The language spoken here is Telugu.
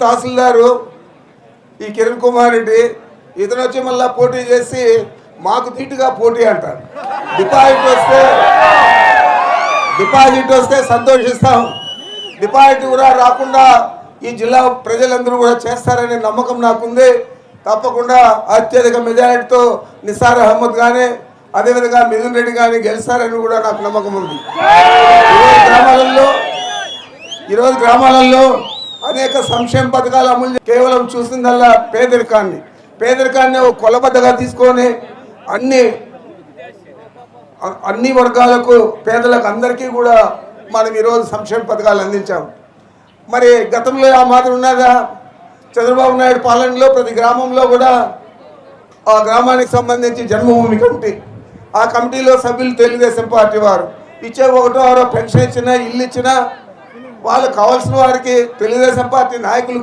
తహసీల్దారు ఈ కిరణ్ కుమార్ రెడ్డి ఇతను వచ్చి మళ్ళీ పోటీ చేసి మాకు తీటుగా పోటీ అంటారు. డిపాజిట్ వస్తే సంతోషిస్తాం. డిపాజిట్ కూడా రాకుండా ఈ జిల్లా ప్రజలందరూ కూడా చేస్తారనే నమ్మకం నాకుంది. తప్పకుండా అత్యధిక మెజారిటీతో నిసార్ అహ్మద్ కానీ అదేవిధంగా మిథున్ రెడ్డి కానీ గెలుస్తారని కూడా నాకు నమ్మకం ఉంది. ఈరోజు గ్రామాలలో అనేక సంక్షేమ పథకాలు అమలు కేవలం చూసిందల్లా పేదరికాన్ని కొలబద్దగా తీసుకొని అన్ని వర్గాలకు పేదలకు అందరికీ కూడా మనం ఈరోజు సంక్షేమ పథకాలు అందించాం. మరి గతంలో ఆ మాదిరి ఉన్నదా? చంద్రబాబు నాయుడు పాలనలో ప్రతి గ్రామంలో కూడా ఆ గ్రామానికి సంబంధించి జన్మభూమి కమిటీ, ఆ కమిటీలో సభ్యులు తెలుగుదేశం పార్టీ వారు ఇచ్చే 1వ పెన్షన్ ఇచ్చినా ఇల్లు ఇచ్చినా వాళ్ళకు కావాల్సిన వారికి తెలుగుదేశం పార్టీ నాయకులకు